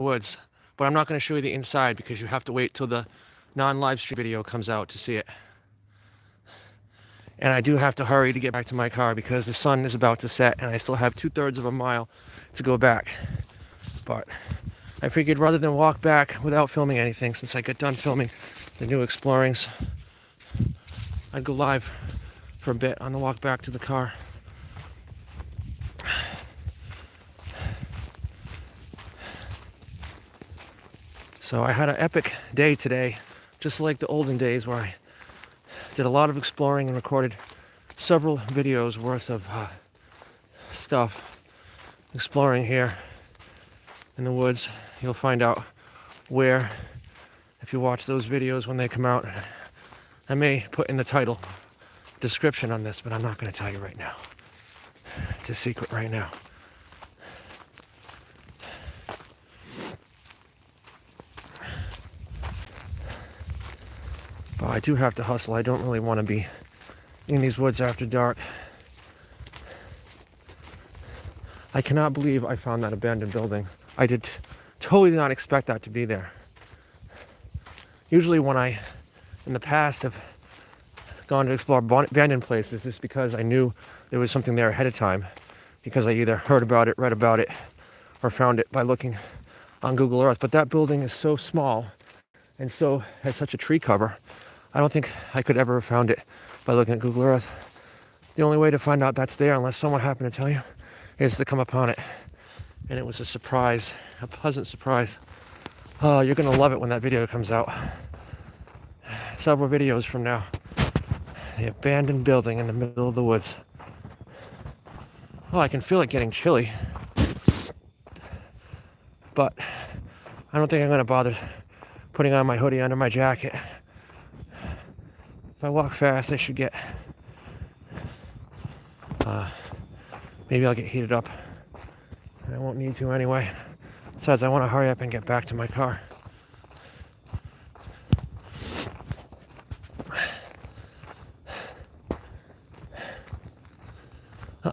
woods. But I'm not going to show you the inside because you have to wait till the non-live stream video comes out to see it. And I do have to hurry to get back to my car because the sun is about to set and I still have 2/3 of a mile to go back. But I figured rather than walk back without filming anything, since I got done filming the new Explorings, I'd go live for a bit on the walk back to the car. So I had an epic day today, just like the olden days where I did a lot of exploring and recorded several videos worth of stuff exploring here in the woods. You'll find out where if you watch those videos when they come out. I may put in the title description on this, but I'm not going to tell you right now. It's a secret right now. But I do have to hustle. I don't really want to be in these woods after dark. I cannot believe I found that abandoned building. I totally did not expect that to be there. Usually when I, in the past, have gone to explore abandoned places, it's because I knew there was something there ahead of time, because I either heard about it, read about it, or found it by looking on Google Earth. But that building is so small and so has such a tree cover, I don't think I could ever have found it by looking at Google Earth. The only way to find out that's there, unless someone happened to tell you, is to come upon it. And it was a surprise, a pleasant surprise. Oh, you're gonna love it when that video comes out. Several videos from now. The abandoned building in the middle of the woods. Oh, I can feel it getting chilly. But I don't think I'm gonna bother putting on my hoodie under my jacket. If I walk fast, I should get, maybe I'll get heated up. I won't need to anyway. Besides, I want to hurry up and get back to my car.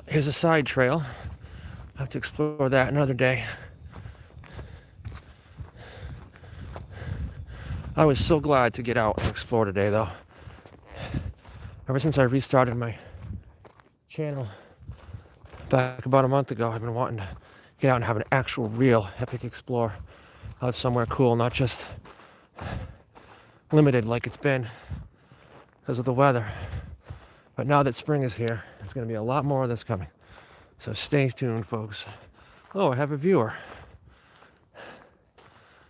Here's a side trail. I'll have to explore that another day. I was so glad to get out and explore today, though. Ever since I restarted my channel back about a month ago, I've been wanting to get out and have an actual, real epic explore out somewhere cool, not just limited like it's been because of the weather. But now that spring is here, there's going to be a lot more of this coming. So stay tuned, folks. Oh, I have a viewer.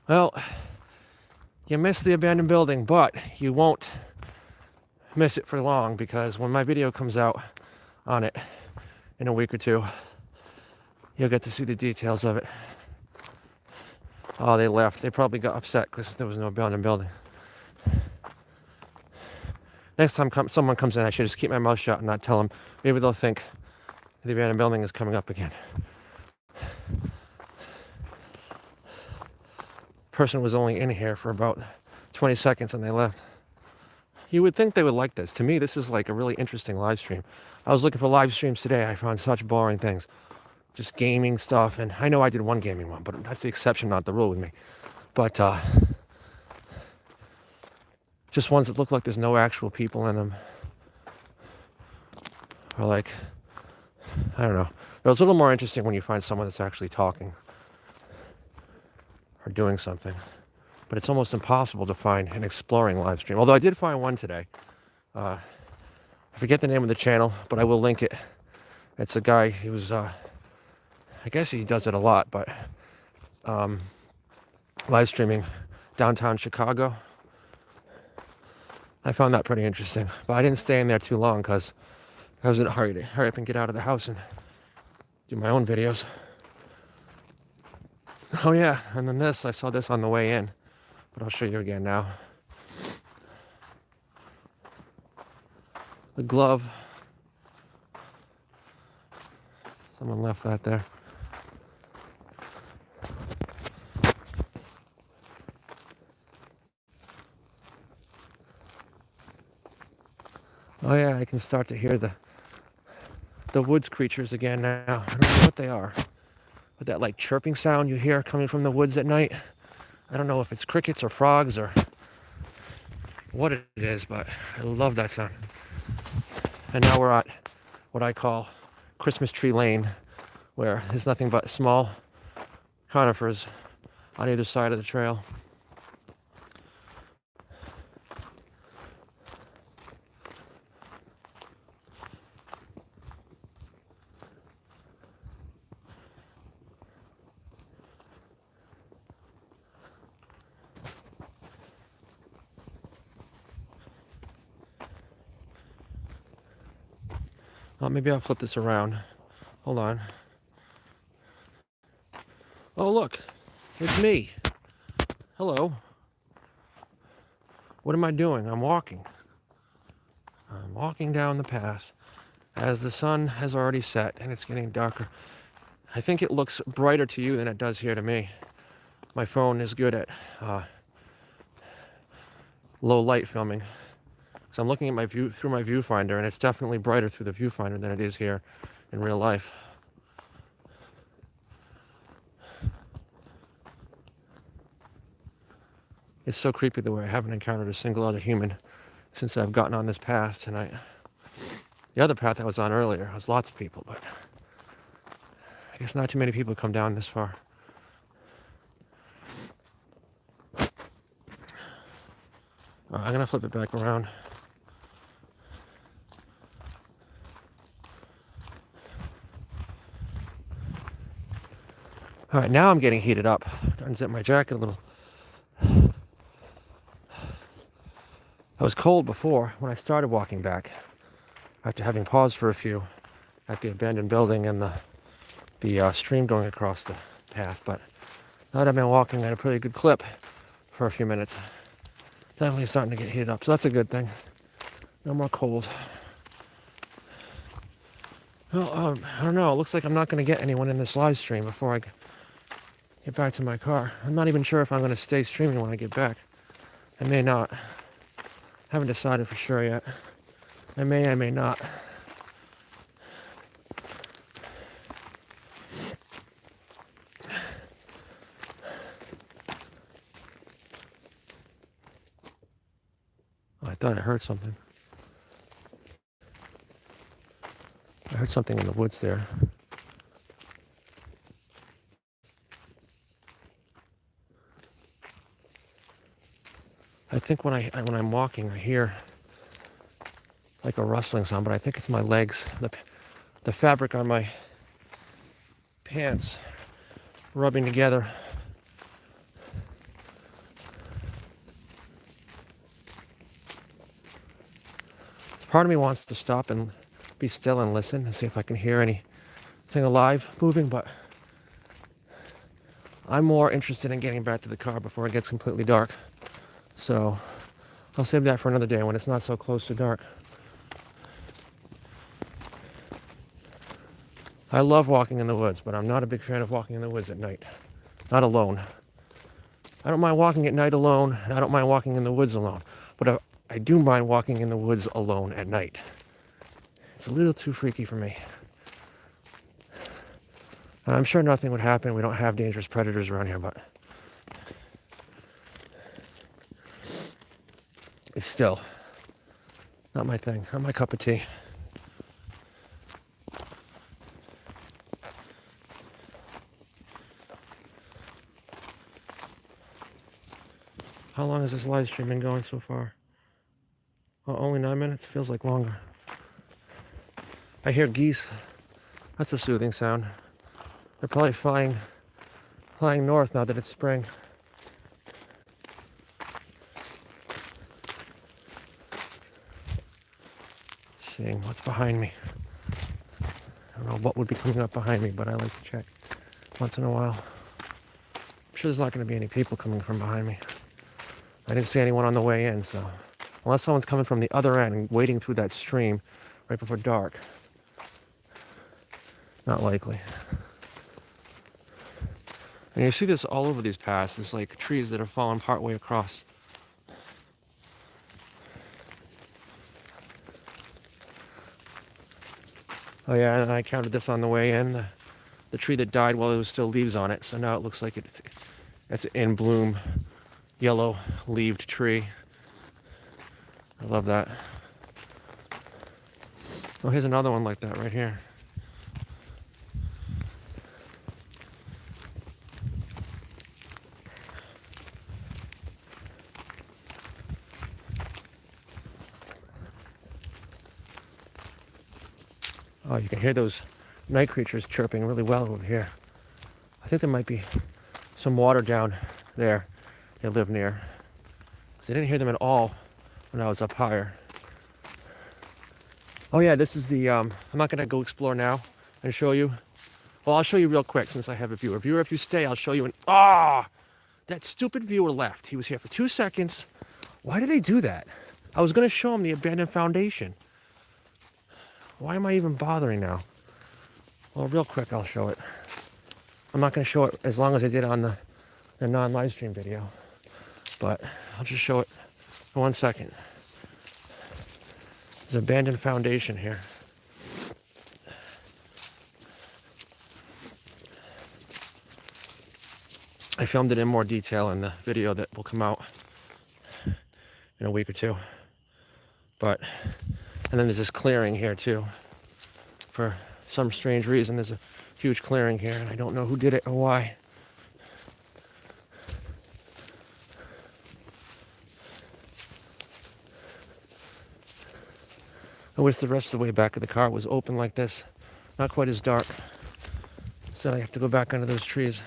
Well, you missed the abandoned building, but you won't miss it for long, because when my video comes out on it in a week or two, you'll get to see the details of it. Oh, they left. They probably got upset because there was no abandoned building. Next time someone comes in, I should just keep my mouth shut and not tell them. Maybe they'll think the abandoned building is coming up again. Person was only in here for about 20 seconds and they left. You would think they would like this. To me, this is like a really interesting live stream. I was looking for live streams today. I found such boring things. Just gaming stuff. And I know I did one gaming one, but that's the exception, not the rule with me. But just ones that look like there's no actual people in them. Or like, I don't know. But it's a little more interesting when you find someone that's actually talking or doing something. But it's almost impossible to find an exploring live stream. Although I did find one today. I forget the name of the channel, but I will link it. It's a guy, he was, I guess he does it a lot, but live streaming downtown Chicago. I found that pretty interesting. But I didn't stay in there too long because I was in a hurry to hurry up and get out of the house and do my own videos. Oh yeah, and then this, I saw this on the way in. But I'll show you again now. The glove. Someone left that there. Oh yeah, I can start to hear the woods creatures again now. I don't know what they are. But that like chirping sound you hear coming from the woods at night, I don't know if it's crickets or frogs or what it is, but I love that sound. And now we're at what I call Christmas Tree Lane, where there's nothing but small conifers on either side of the trail. Oh, maybe I'll flip this around. Hold on. Oh, look. It's me. Hello. What am I doing? I'm walking. I'm walking down the path as the sun has already set and it's getting darker. I think it looks brighter to you than it does here to me. My phone is good at low light filming. So I'm looking at my view through my viewfinder, and it's definitely brighter through the viewfinder than it is here in real life. It's so creepy the way I haven't encountered a single other human since I've gotten on this path tonight. The other path I was on earlier was lots of people, but I guess not too many people come down this far. All right, I'm gonna flip it back around. All right, now I'm getting heated up. Unzip my jacket a little. I was cold before when I started walking back, after having paused for a few at the abandoned building and the stream going across the path. But now that I've been walking at a pretty good clip for a few minutes, definitely starting to get heated up. So that's a good thing. No more cold. Well, I don't know. It looks like I'm not going to get anyone in this live stream before I get back to my car. I'm not even sure if I'm going to stay streaming when I get back. I may not. Haven't decided for sure yet. I may not. Oh, I thought I heard something. I heard something in the woods there. I think when I'm walking, I hear like a rustling sound, but I think it's my legs, the fabric on my pants rubbing together. So part of me wants to stop and be still and listen and see if I can hear anything alive moving, but I'm more interested in getting back to the car before it gets completely dark. So I'll save that for another day when it's not so close to dark. I love walking in the woods, but I'm not a big fan of walking in the woods at night. Not alone. I don't mind walking at night alone, and I don't mind walking in the woods alone. But I do mind walking in the woods alone at night. It's a little too freaky for me. I'm sure nothing would happen. We don't have dangerous predators around here, but it's still not my thing, not my cup of tea. How long has this live stream been going so far? Oh, only 9 minutes? Feels like longer. I hear geese. That's a soothing sound. They're probably flying north now that it's spring. Seeing what's behind me. I don't know what would be coming up behind me, but I like to check once in a while. I'm sure there's not going to be any people coming from behind me. I didn't see anyone on the way in, so unless someone's coming from the other end and wading through that stream right before dark, not likely. And you see this all over these paths. There's like trees that have fallen partway across. Oh yeah, and I counted this on the way in. the tree that died while there was still leaves on it. So now it looks like it's an in bloom, yellow leaved tree. I love that. Oh, here's another one like that right here. Oh, you can hear those night creatures chirping really well over here. I think there might be some water down there they live near. I didn't hear them at all when I was up higher. Oh yeah, this is the, I'm not gonna go explore now and show you. Well, I'll show you real quick since I have a viewer. Viewer, if you stay, I'll show you that stupid viewer left. He was here for 2 seconds. Why did they do that? I was gonna show him the abandoned foundation. Why am I even bothering now? Well, real quick, I'll show it. I'm not gonna show it as long as I did on the non-live stream video, but I'll just show it for 1 second. There's an abandoned foundation here. I filmed it in more detail in the video that will come out in a week or two. And then there's this clearing here too. For some strange reason, there's a huge clearing here, and I don't know who did it or why. I wish the rest of the way back of the car was open like this. Not quite as dark. So I have to go back under those trees.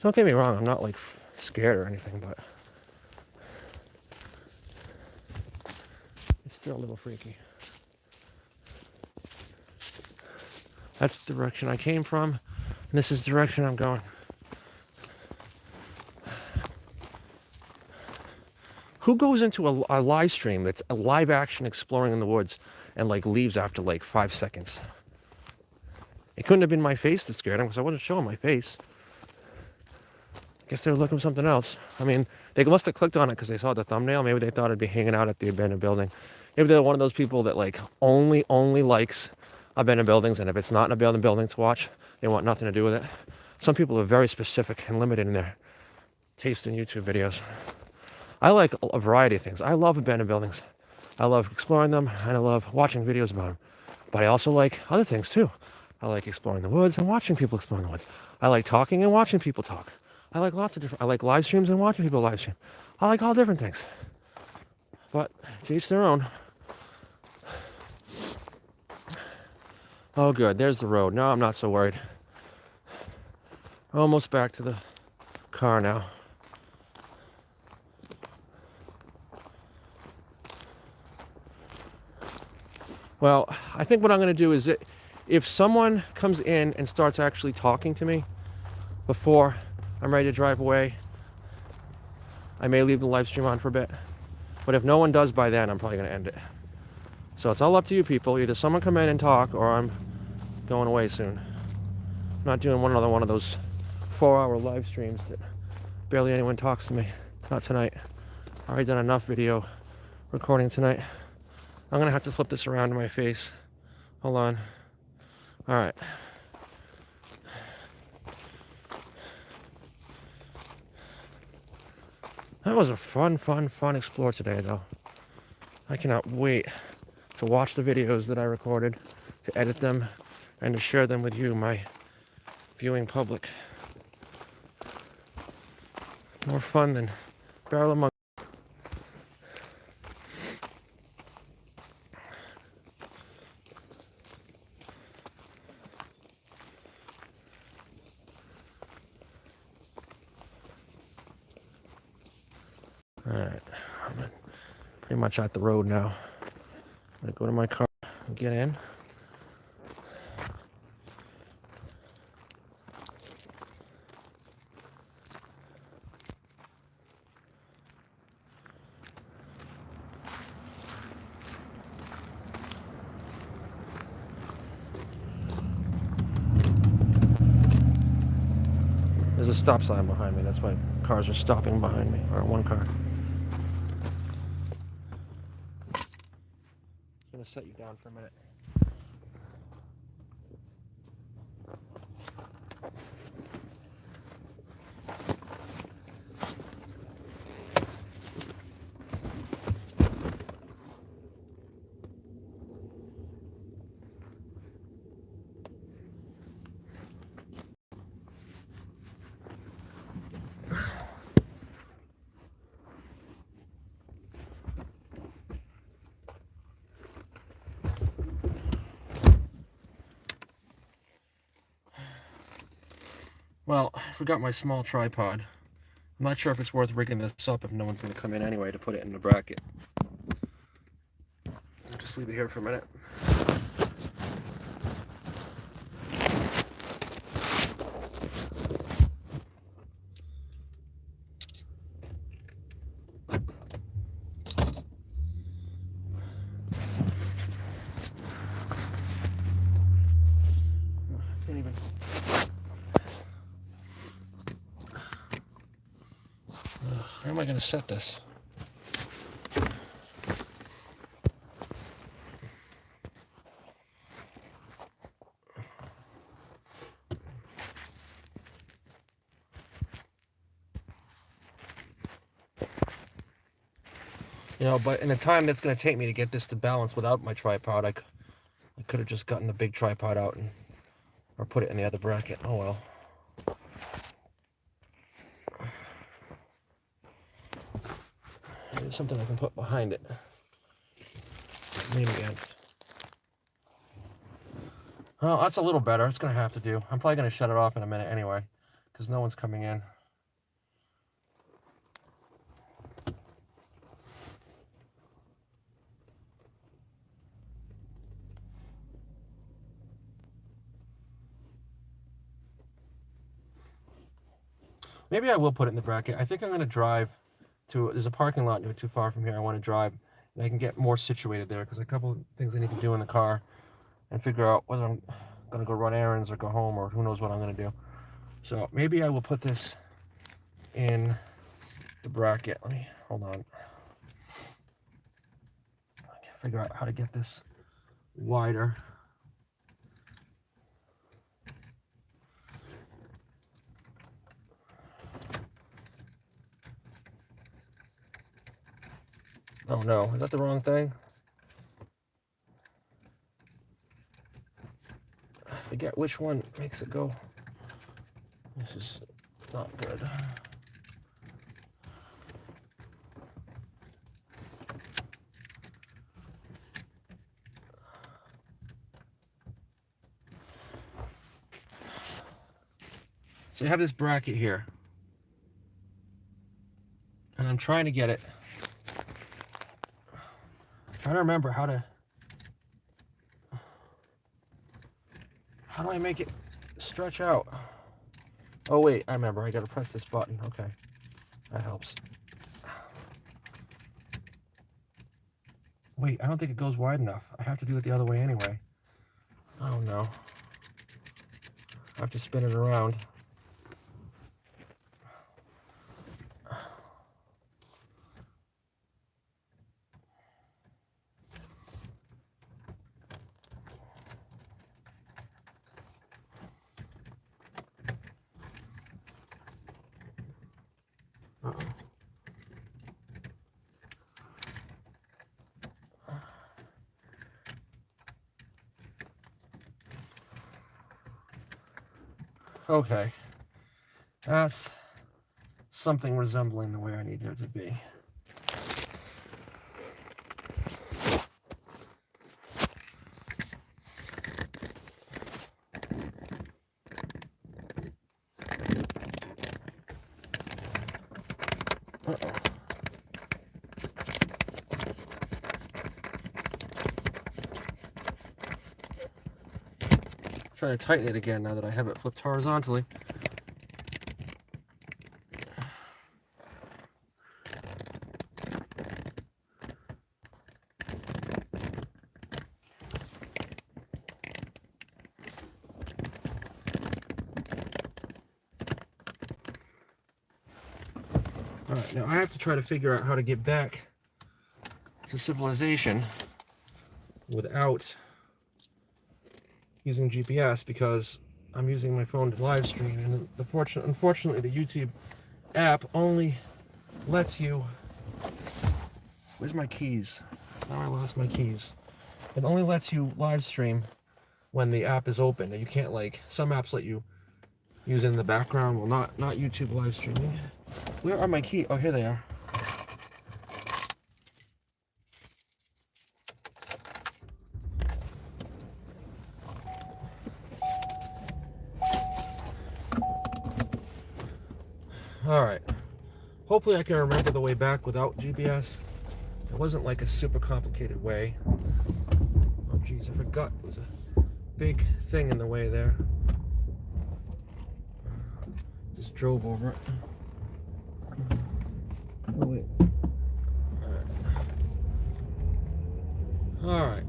Don't get me wrong, I'm not like scared or anything, but it's still a little freaky. That's the direction I came from, and this is the direction I'm going. Who goes into a live stream that's a live action exploring in the woods and like leaves after like 5 seconds? It couldn't have been my face that scared him because I wasn't showing my face. I guess they were looking for something else. I mean, they must have clicked on it because they saw the thumbnail. Maybe they thought I'd be hanging out at the abandoned building. Maybe they're one of those people that like only likes abandoned buildings, and if it's not an abandoned building to watch, they want nothing to do with it. Some people are very specific and limited in their taste in YouTube videos. I like a variety of things. I love abandoned buildings. I love exploring them, and I love watching videos about them. But I also like other things too. I like exploring the woods and watching people explore the woods. I like talking and watching people talk. I like lots of different, I like live streams and watching people live stream. I like all different things. But to each their own. Oh good, there's the road. No, I'm not so worried. Almost back to the car now. Well, I think what I'm going to do is if someone comes in and starts actually talking to me before I'm ready to drive away, I may leave the live stream on for a bit. But if no one does by then, I'm probably going to end it. So it's all up to you people. Either someone come in and talk, or I'm going away soon. I'm not doing another one of those 4-hour live streams that barely anyone talks to me. Not tonight. I've already done enough video recording tonight. I'm going to have to flip this around to my face. Hold on. All right. That was a fun explore today, though. I cannot wait to watch the videos that I recorded, to edit them, and to share them with you, my viewing public. More fun than barrel of monkeys. Alright, I'm pretty much at the road now. I'm gonna go to my car and get in. There's a stop sign behind me, that's why cars are stopping behind me, or one car. I'm gonna set you down for a minute. forgot my small tripod. I'm not sure if it's worth rigging this up if no one's going to come in anyway to put it in the bracket. I'll just leave it here for a minute. Can't even. How am I going to set this? You know, but in the time that's going to take me to get this to balance without my tripod, I could have just gotten the big tripod out or put it in the other bracket. Oh well. There's something I can put behind it. Lean against. Oh, that's a little better. It's going to have to do. I'm probably going to shut it off in a minute anyway, because no one's coming in. Maybe I will put it in the bracket. I think I'm going to drive to, there's a parking lot not too far from here. I want to drive and I can get more situated there because a couple of things I need to do in the car and figure out whether I'm going to go run errands or go home or who knows what I'm going to do. So maybe I will put this in the bracket. Let me, hold on. I can figure out how to get this wider. Oh no, is that the wrong thing? I forget which one makes it go. This is not good. So I have this bracket here. And I'm trying to get it. Trying to remember how do I make it stretch out? Oh wait, I remember. I gotta press this button. Okay, that helps. Wait, I don't think it goes wide enough. I have to do it the other way anyway. Oh no. I have to spin it around. Okay, that's something resembling the way I need it to be. Trying to tighten it again now that I have it flipped horizontally. Alright, now I have to try to figure out how to get back to civilization without using GPS because I'm using my phone to live stream, and unfortunately the YouTube app only lets you, where's my keys? Now I lost my keys. It only lets you live stream when the app is open. You can't, like, some apps let you use it in the background. Well, not YouTube live streaming. Where are my keys? Oh, here they are. Alright. Hopefully I can remember the way back without GPS. It wasn't like a super complicated way. Oh geez, I forgot it was a big thing in the way there. Just drove over it. Oh wait. Alright.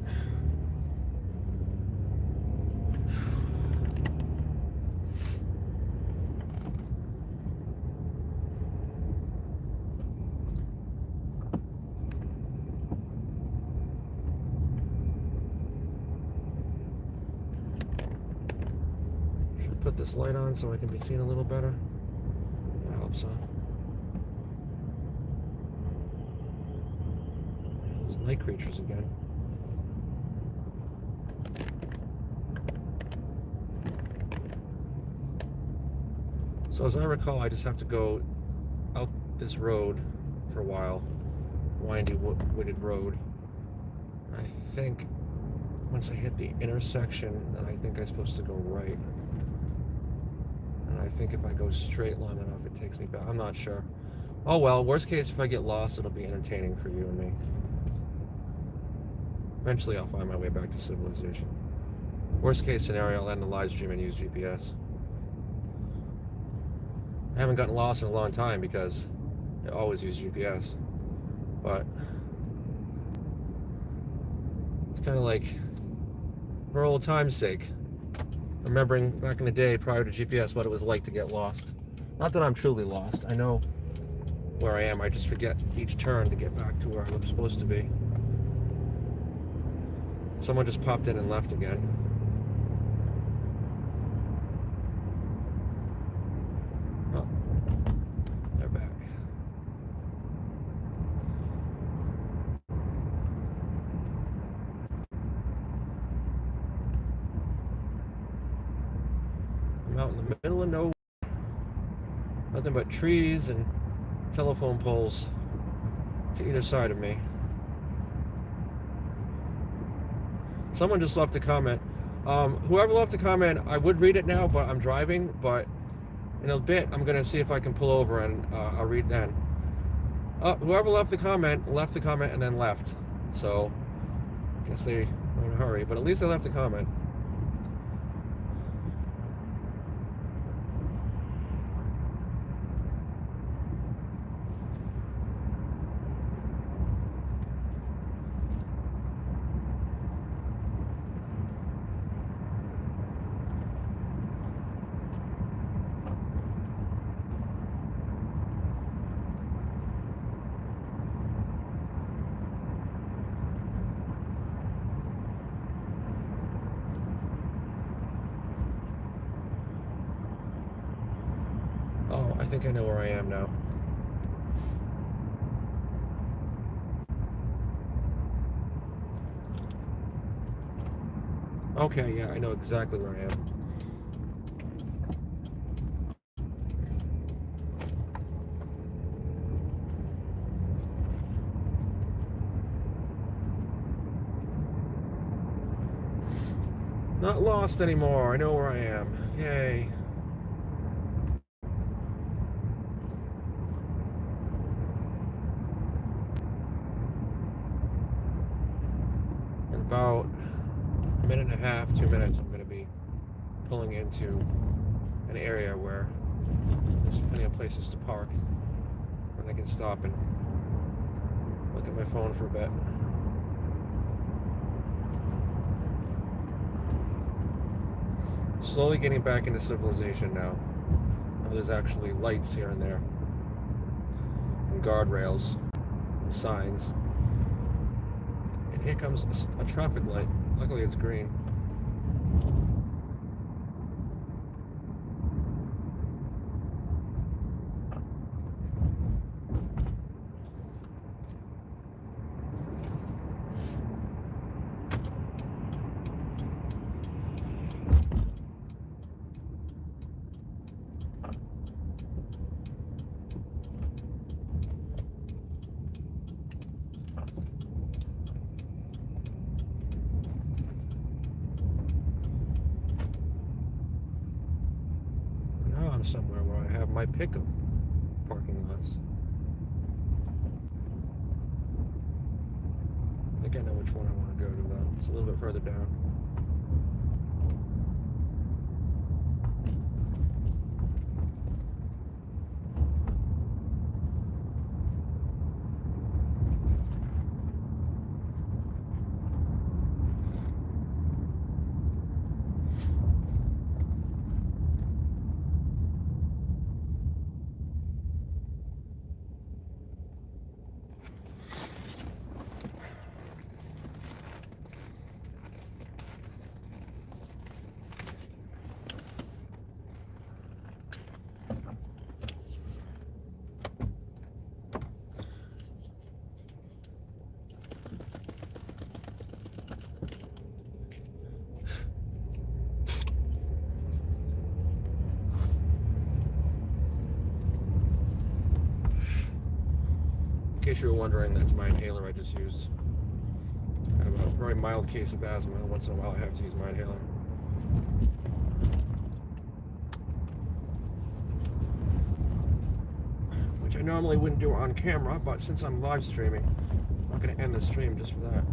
Should put this light on so I can be seen a little better. I hope so. Those night creatures again. So as I recall, I just have to go out this road for a while, windy, wooded road. I think once I hit the intersection, then I think I'm supposed to go right. And I think if I go straight long enough, it takes me back. I'm not sure. Oh well, worst case, if I get lost, it'll be entertaining for you and me. Eventually, I'll find my way back to civilization. Worst case scenario, I'll end the live stream and use GPS. I haven't gotten lost in a long time because I always use GPS. But it's kind of like, for old time's sake, remembering back in the day prior to GPS what it was like to get lost. Not that I'm truly lost. I know where I am. I just forget each turn to get back to where I'm supposed to be. Someone just popped in and left again. Oh, they're back. I'm out in the middle of nowhere. Nothing but trees and telephone poles to either side of me. Someone just left a comment. Whoever left a comment, I would read it now, but I'm driving. But in a bit, I'm going to see if I can pull over and I'll read then. Whoever left the comment and then left. So, I guess they were in a hurry. But at least they left a comment. Oh, I think I know where I am now. Okay, yeah, I know exactly where I am. Not lost anymore. I know where I am. Yay. In about a minute and a half, 2 minutes, I'm going to be pulling into an area where there's plenty of places to park and I can stop and look at my phone for a bit. Slowly getting back into civilization now. Now there's actually lights here and there, and guardrails, and signs. And here comes a traffic light. Luckily it's green. Somewhere where I have my pick of parking lots. I think I know which one I want to go to though. It's a little bit further down. In case you were wondering, that's my inhaler I just used. I have a very mild case of asthma. Once in a while I have to use my inhaler. Which I normally wouldn't do on camera, but since I'm live streaming, I'm not going to end the stream just for that.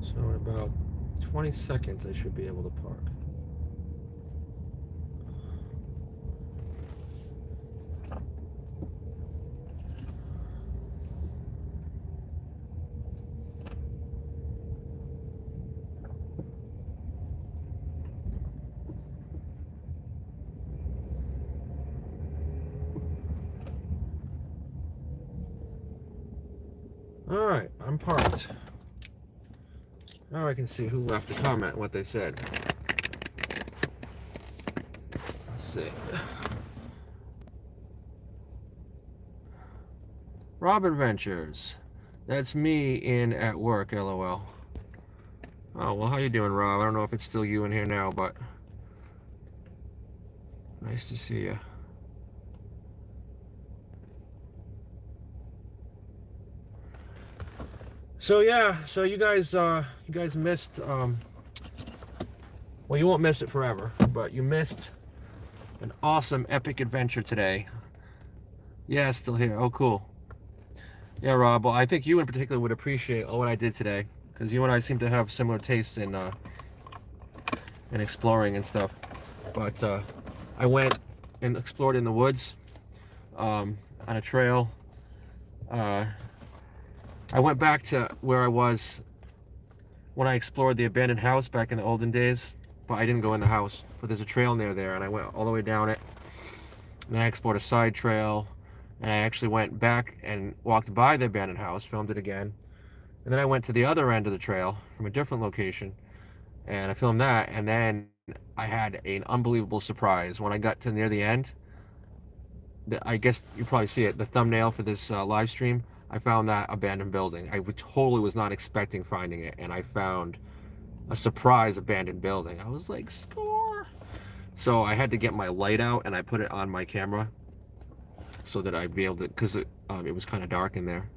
So in about 20 seconds I should be able to park. Alright, I'm parked. Now I can see who left a comment and what they said. Let's see. Rob Adventures. That's me in at work, LOL. Oh, well, how you doing, Rob? I don't know if it's still you in here now, but nice to see you. So yeah, so you guys missed. Well, you won't miss it forever, but you missed an awesome epic adventure today. Yeah, it's still here. Oh, cool. Yeah, Rob. Well, I think you in particular would appreciate what I did today, because you and I seem to have similar tastes in exploring and stuff. But I went and explored in the woods, on a trail. I went back to where I was when I explored the abandoned house back in the olden days, but I didn't go in the house. But there's a trail near there, and I went all the way down it. And then I explored a side trail, and I actually went back and walked by the abandoned house, filmed it again. And then I went to the other end of the trail from a different location, and I filmed that. And then I had an unbelievable surprise when I got to near the end. I guess you probably see it, the thumbnail for this live stream. I found that abandoned building. I totally was not expecting finding it, and I found a surprise abandoned building. I was like, score! So I had to get my light out, and I put it on my camera so that I'd be able to, because it was kind of dark in there.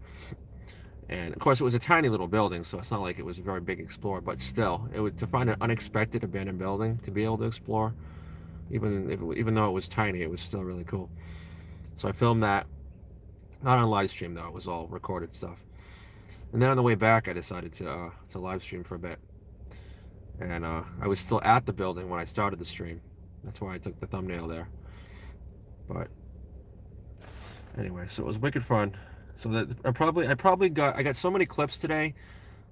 And of course, it was a tiny little building, so it's not like it was a very big explorer, but still, to find an unexpected abandoned building to be able to explore, even though it was tiny, it was still really cool. So I filmed that. Not on live stream though, it was all recorded stuff. And then on the way back I decided to live stream for a bit. and I was still at the building when I started the stream. That's why I took the thumbnail there. But anyway, so it was wicked fun. So that I got so many clips today.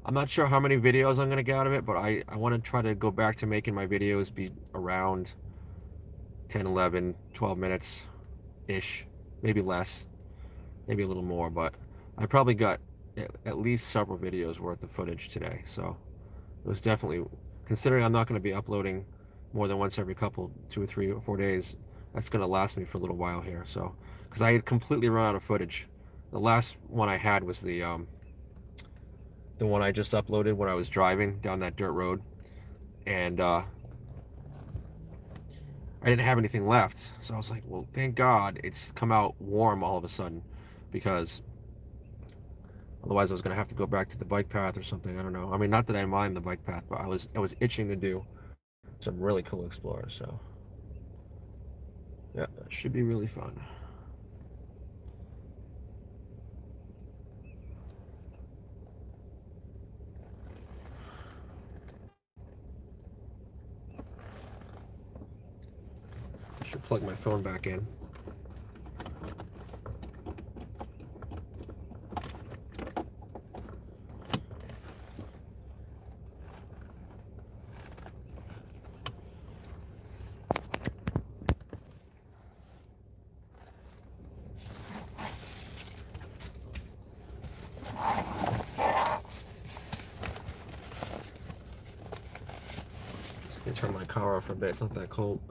I'm not sure how many videos I'm gonna get out of it, but I want to try to go back to making my videos be around 10, 11, 12 minutes ish, maybe less, maybe a little more, but I probably got at least several videos worth of footage today. So it was definitely, considering I'm not going to be uploading more than once every couple, 2 or 3 or 4 days, that's going to last me for a little while here. So, because I had completely run out of footage. The last one I had was the one I just uploaded when I was driving down that dirt road, and I didn't have anything left. So I was like, well, thank God it's come out warm all of a sudden, because otherwise I was going to have to go back to the bike path or something. I don't know. I mean, not that I mind the bike path, but I was itching to do some really cool explorers. So yeah, it should be really fun. I should plug my phone back in. Just gonna turn my car off for a bit. It's not that cold.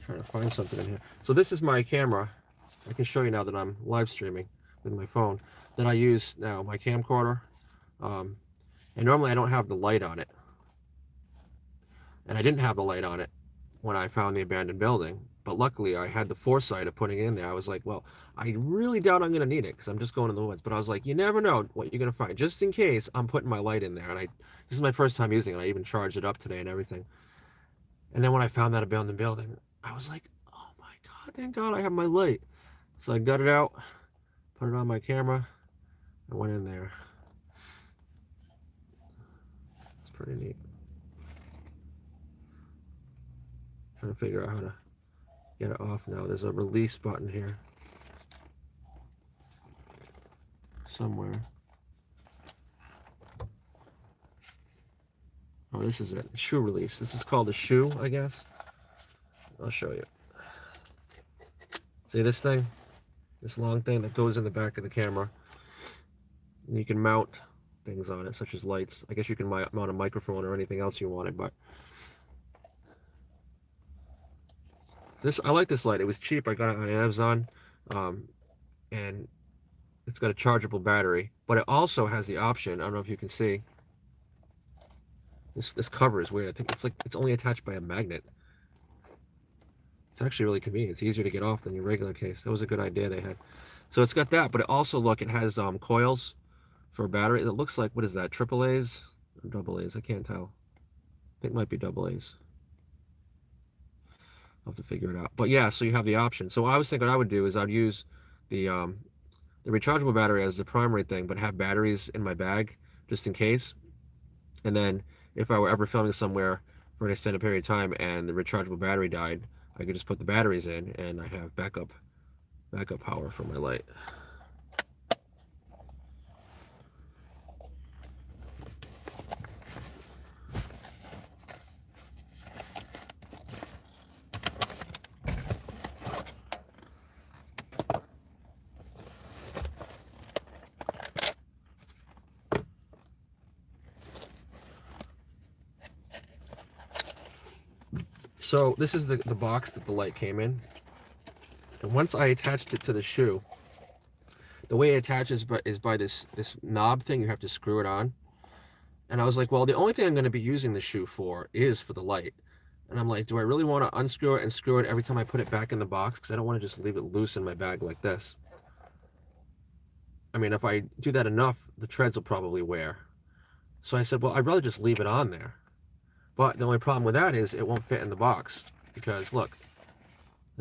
Trying to find something in here. So this is my camera. I can show you now that I'm live streaming with my phone. That I use now, my camcorder. And normally I don't have the light on it. And I didn't have the light on it when I found the abandoned building. But luckily I had the foresight of putting it in there. I was like, well, I really doubt I'm going to need it because I'm just going in the woods. But I was like, you never know what you're going to find. Just in case, I'm putting my light in there. And this is my first time using it. I even charged it up today and everything. And then when I found that abandoned building, I was like, oh my God, thank God I have my light. So I got it out, put it on my camera, and went in there. It's pretty neat. Trying to figure out how to get it off now. There's a release button here somewhere. Oh, this is it. Shoe release. This is called a shoe, I guess. I'll show you. See this thing? This long thing that goes in the back of the camera. And you can mount things on it, such as lights. I guess you can mount a microphone or anything else you wanted, but I like this light. It was cheap. I got it on Amazon, and it's got a chargeable battery, but it also has the option. I don't know if you can see. This cover is weird. I think it's only attached by a magnet. It's actually really convenient. It's easier to get off than your regular case. That was a good idea they had. So it's got that, but it also, look, it has coils for a battery. It looks like, what is that, triple A's or double A's? I can't tell. I think it might be double A's. I'll have to figure it out. But yeah, so you have the option. So I was thinking what I would do is I'd use the rechargeable battery as the primary thing, but have batteries in my bag just in case. And then if I were ever filming somewhere for an extended period of time and the rechargeable battery died, I could just put the batteries in and I have backup power for my light. So this is the box that the light came in. And once I attached it to the shoe, the way it attaches is by this knob thing. You have to screw it on. And I was like, well, the only thing I'm going to be using the shoe for is for the light. And I'm like, do I really want to unscrew it and screw it every time I put it back in the box? Because I don't want to just leave it loose in my bag like this. I mean, if I do that enough, the treads will probably wear. So I said, well, I'd rather just leave it on there. But the only problem with that is it won't fit in the box because look,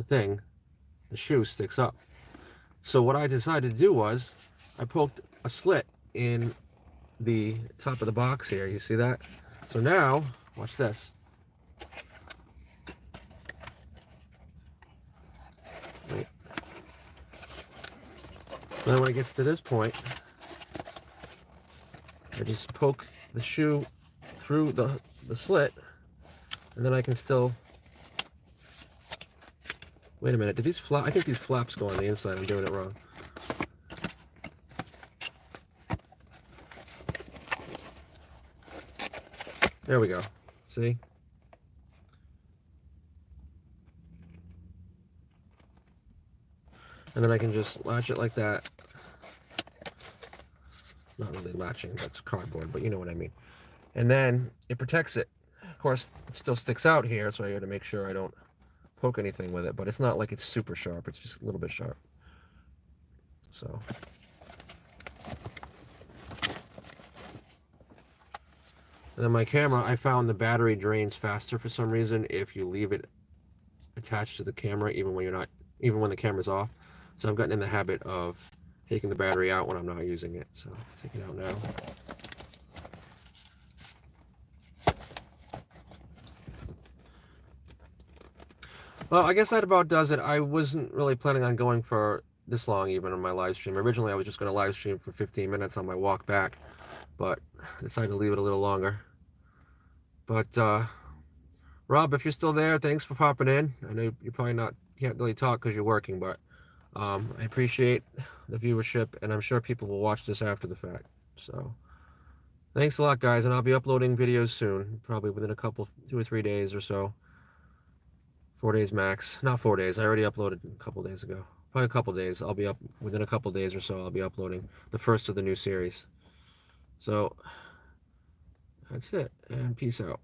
the shoe sticks up. So what I decided to do was I poked a slit in the top of the box here. You see that? So now, watch this. Wait. Then when it gets to this point, I just poke the shoe through the slit, and then I can still... Wait a minute, did these I think these flaps go on the inside. I'm doing it wrong. There we go. See? And then I can just latch it like that. Not really latching, that's cardboard, but you know what I mean. And then it protects it. Of course, it still sticks out here, so I got to make sure I don't poke anything with it, but it's not like it's super sharp, it's just a little bit sharp. So and then my camera, I found the battery drains faster for some reason if you leave it attached to the camera even when the camera's off. So I've gotten in the habit of taking the battery out when I'm not using it. So take it out now. Well, I guess that about does it. I wasn't really planning on going for this long even on my live stream. Originally, I was just going to live stream for 15 minutes on my walk back, but I decided to leave it a little longer. But Rob, if you're still there, thanks for popping in. I know you're probably can't really talk because you're working, but I appreciate the viewership, and I'm sure people will watch this after the fact. So thanks a lot, guys, and I'll be uploading videos soon, probably within 2 or 3 days or so. 4 days max. Not 4 days. I already uploaded a couple days ago. Probably a couple days. I'll be up within a couple days or so. I'll be uploading the first of the new series. So that's it, and peace out.